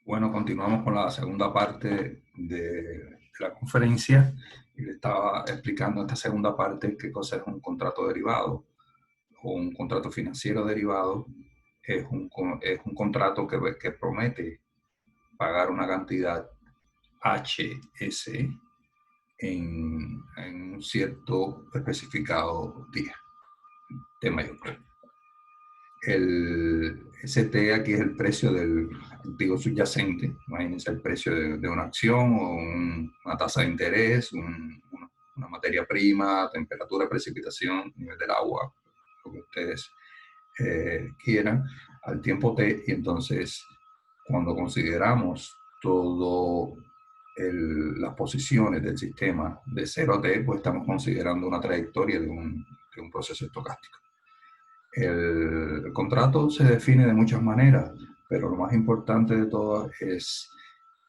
Bueno, continuamos con la segunda parte de la conferencia y le estaba explicando en esta segunda parte qué cosa es un contrato derivado o un contrato financiero derivado. Es un contrato que promete pagar una cantidad HS en un cierto especificado día de mayor. El ST aquí es el precio del activo subyacente. Imagínense el precio de una acción o una tasa de interés, una materia prima, temperatura, precipitación, nivel del agua, lo que ustedes quieran, al tiempo T. Y entonces, cuando consideramos todo las posiciones del sistema de 0 a T, pues estamos considerando una trayectoria de un proceso estocástico. El contrato se define de muchas maneras, pero lo más importante de todo es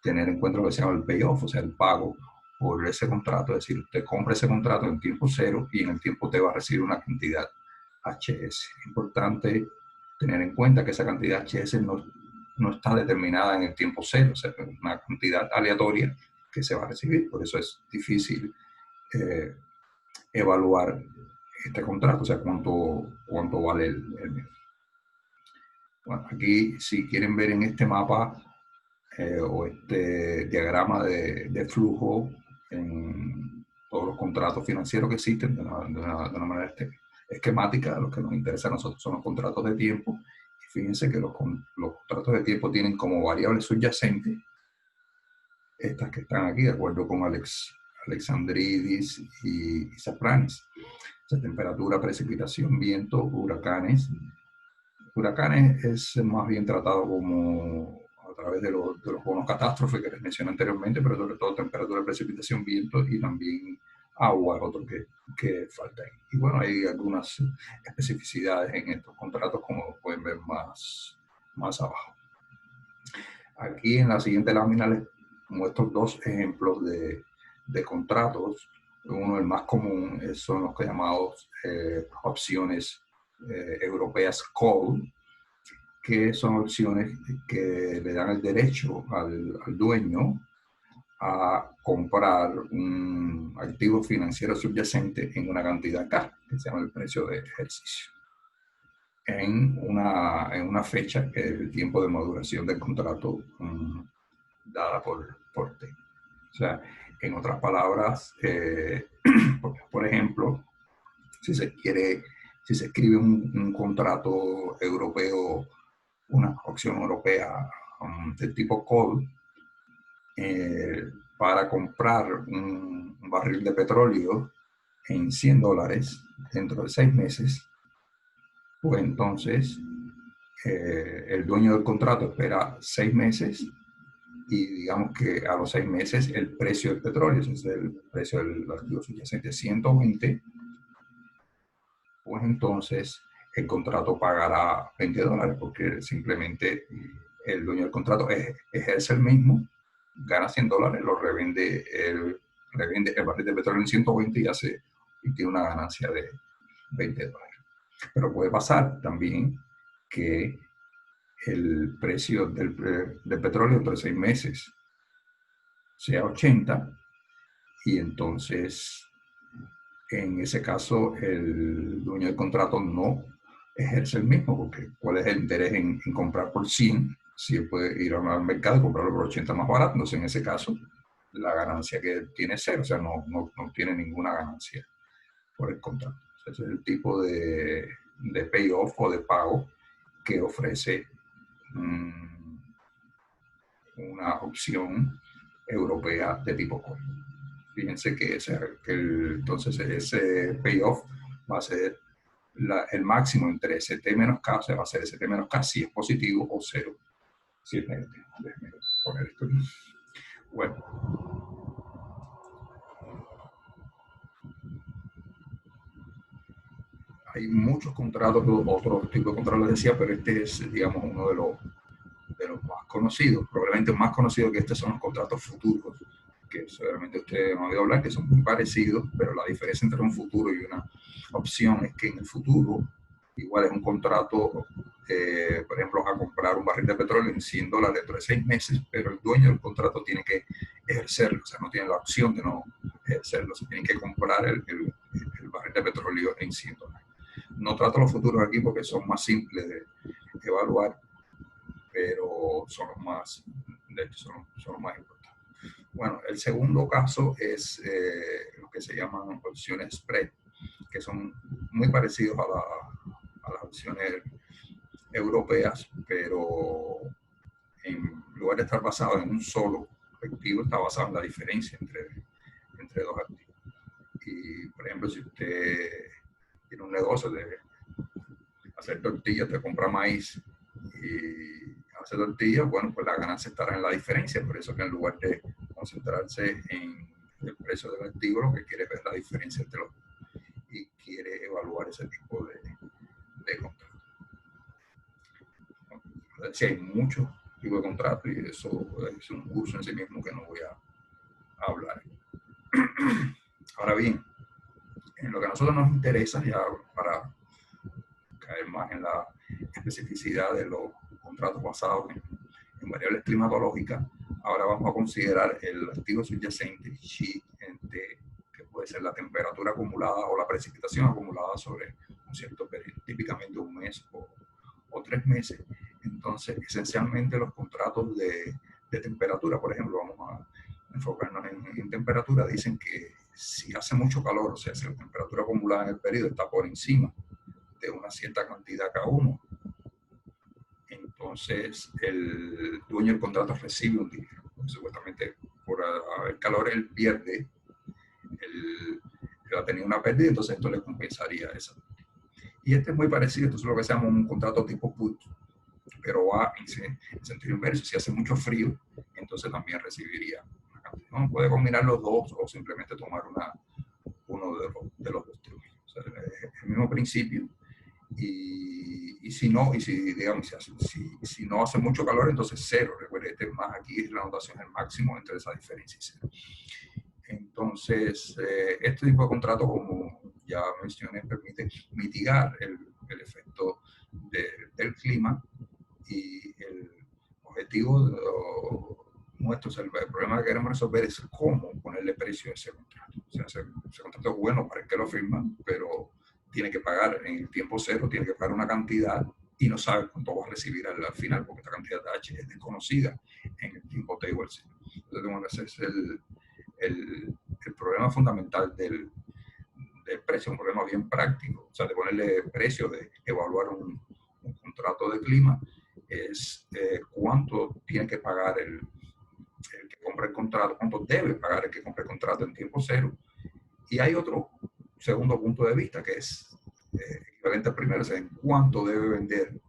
tener en cuenta lo que se llama el payoff, o sea, el pago por ese contrato. Es decir, usted compra ese contrato en tiempo cero y en el tiempo T va a recibir una cantidad HS. Es importante tener en cuenta que esa cantidad HS no está determinada en el tiempo cero, o sea, es una cantidad aleatoria que se va a recibir. Por eso es difícil evaluar este contrato, o sea, cuánto vale el mismo. Bueno, aquí, si quieren ver en este mapa o este diagrama de flujo en todos los contratos financieros que existen de una manera esquemática, lo que nos interesa a nosotros son los contratos de tiempo. Y fíjense que los contratos de tiempo tienen como variables subyacentes estas que están aquí, de acuerdo con Alexandridis y Sapranis. O sea, temperatura, precipitación, viento, huracanes. Huracanes es más bien tratado como a través de los bonos catástrofe que les mencioné anteriormente, pero sobre todo temperatura, precipitación, viento y también agua, otro que falta ahí. Y bueno, hay algunas especificidades en estos contratos, como pueden ver más abajo. Aquí en la siguiente lámina les muestro dos ejemplos de contratos. Uno, el más común, son los que llamados opciones europeas call, que son opciones que le dan el derecho al dueño a comprar un activo financiero subyacente en una cantidad K, que se llama el precio de ejercicio, en una fecha que es el tiempo de maduración del contrato dada por T. O sea, en otras palabras, por ejemplo, si se escribe un contrato europeo, una opción europea del tipo call, para comprar un barril de petróleo en $100 dentro de 6 meses, pues entonces el dueño del contrato espera 6 meses y digamos que a los 6 meses el precio del petróleo, ese es el precio del activo subyacente, 120, pues entonces el contrato pagará $20 porque simplemente el dueño del contrato ejerce el mismo, gana $100, lo revende el barril de petróleo en 120 y tiene una ganancia de $20. Pero puede pasar también que el precio del petróleo entre 6 meses sea 80 y entonces en ese caso el dueño del contrato no ejerce el mismo, porque ¿cuál es el interés en comprar por 100 si él puede ir al mercado y comprarlo por 80 más barato? Entonces en ese caso la ganancia que tiene es cero, o sea, no tiene ninguna ganancia por el contrato. Ese es el tipo de payoff o de pago que ofrece una opción europea de tipo call. Fíjense que entonces ese payoff va a ser el máximo entre ST menos K, o sea, va a ser ST menos K si es positivo o cero si es negativo. Déjenme poner esto aquí. Bueno. Hay muchos contratos, otros tipos de contratos les decía, pero este es, digamos, uno de los más conocidos. Probablemente más conocido que este son los contratos futuros, que seguramente ustedes han oído hablar, que son muy parecidos, pero la diferencia entre un futuro y una opción es que en el futuro igual es un contrato por ejemplo, a comprar un barril de petróleo en $100 dentro de 6 meses, pero el dueño del contrato tiene que ejercerlo, o sea, no tiene la opción de no ejercerlo, se tiene que comprar el barril de petróleo en $100. No trato los futuros aquí porque son más simples de evaluar, pero son los más, de hecho, son los más importantes. Bueno, el segundo caso es lo que se llaman opciones spread, que son muy parecidos a las opciones europeas, pero en lugar de estar basado en un solo activo, está basado en la diferencia entre dos activos. Y, por ejemplo, si usted tiene un negocio de hacer tortillas, te compra maíz y hace tortillas, bueno, pues la ganancia estará en la diferencia. Por eso que en lugar de concentrarse en el precio del activo, lo que quiere es ver la diferencia entre los y quiere evaluar ese tipo de contratos. Si hay muchos tipos de contratos y eso es un curso en sí mismo que no voy a hablar. Ahora bien, en lo que a nosotros nos interesa, ya para caer más en la especificidad de los contratos basados en variables climatológicas, ahora vamos a considerar el activo subyacente, Xi, que puede ser la temperatura acumulada o la precipitación acumulada sobre un cierto periodo, típicamente un mes o 3 meses. Entonces, esencialmente los contratos de temperatura, por ejemplo, vamos a enfocarnos en temperatura, dicen que si hace mucho calor, o sea, si la temperatura acumulada en el periodo está por encima de una cierta cantidad K1, entonces el dueño del contrato recibe un dinero. Supuestamente por haber calor él pierde, él ha tenido una pérdida, entonces esto le compensaría esa. Y este es muy parecido, entonces lo que se llama un contrato tipo put, pero va en sentido inverso. Si hace mucho frío, entonces también recibiría una cantidad. No puede combinar los dos o simplemente tomar uno de los dos términos. O sea, es el mismo principio. Y si no, digamos, si no hace mucho calor, entonces cero. Recuerde, más aquí es la anotación el máximo entre esa diferencia y cero. Entonces, este tipo de contrato, como ya mencioné, permite mitigar el efecto del clima, y el objetivo nuestro, el problema que queremos resolver es cómo ponerle precio a ese contrato. O sea, ese contrato es bueno para el que lo firma, pero tiene que pagar en el tiempo cero, tiene que pagar una cantidad y no sabe cuánto va a recibir al final, porque esta cantidad de H es desconocida en el tiempo T igual C. Entonces, bueno, ese es el problema fundamental del precio, un problema bien práctico. O sea, de ponerle precio, de evaluar un contrato de clima, es cuánto tiene que pagar el que compra el contrato, cuánto debe pagar el que compra el contrato en tiempo cero. Y hay otro segundo punto de vista que es equivalente al primero, o sea, en cuánto debe vender,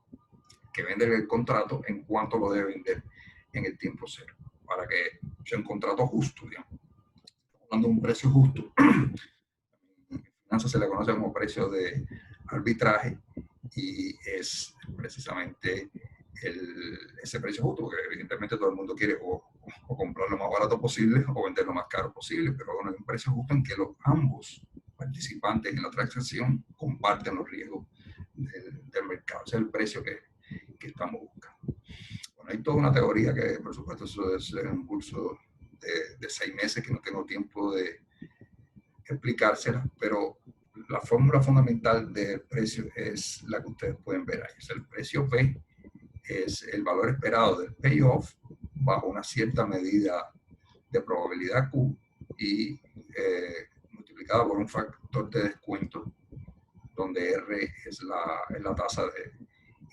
que vende el contrato, en cuánto lo debe vender en el tiempo cero, para que sea un contrato justo, digamos. Estamos hablando de un precio justo. En finanzas se le conoce como precio de arbitraje y es precisamente ese precio justo, porque evidentemente todo el mundo quiere o comprar lo más barato posible o vender lo más caro posible, pero bueno, hay un precio justo en que ambos participantes en la transacción comparten los riesgos del mercado. Ese es el precio que estamos buscando. Bueno, hay toda una teoría que, por supuesto, eso es un curso de 6 meses que no tengo tiempo de explicársela, pero la fórmula fundamental del precio es la que ustedes pueden ver ahí. O sea, el precio P es el valor esperado del payoff bajo una cierta medida de probabilidad Q y multiplicado por un factor de descuento donde R es la tasa de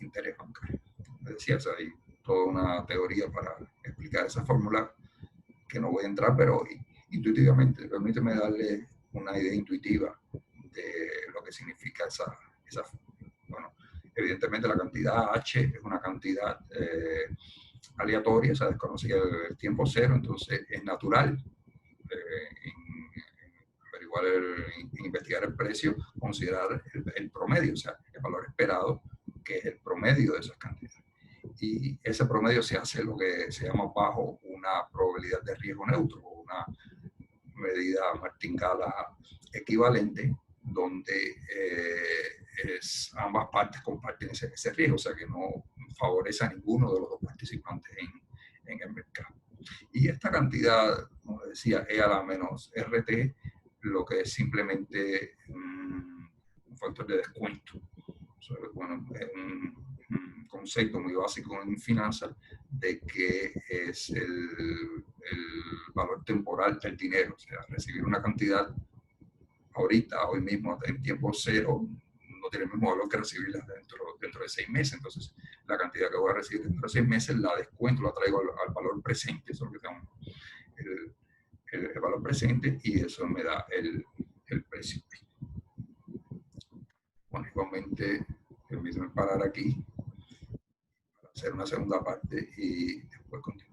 interés bancario. Es decir, o sea, hay toda una teoría para explicar esa fórmula que no voy a entrar, pero intuitivamente, permíteme darle una idea intuitiva de lo que significa esa fórmula. Bueno, evidentemente la cantidad H es una cantidad aleatoria, o sea, desconocida del tiempo cero, entonces es natural averiguar, investigar el precio, considerar el promedio, o sea, el valor esperado, que es el promedio de esas cantidades. Y ese promedio se hace lo que se llama bajo una probabilidad de riesgo neutro, o una medida martingala equivalente, donde ambas partes comparten ese riesgo, o sea que no favorece a ninguno de los dos participantes en el mercado. Y esta cantidad, como decía, E a la menos RT, lo que es simplemente un factor de descuento. O sea, bueno, es un concepto muy básico en finanzas de que es el valor temporal del dinero, o sea, recibir una cantidad ahorita, hoy mismo, en tiempo cero, no tiene el mismo valor que recibirla dentro de 6 meses. Entonces, la cantidad que voy a recibir dentro de 6 meses la descuento, la traigo al valor presente, eso es lo que tengo, el valor presente, y eso me da el precio. Bueno, igualmente, permíteme parar aquí para hacer una segunda parte y después continuar.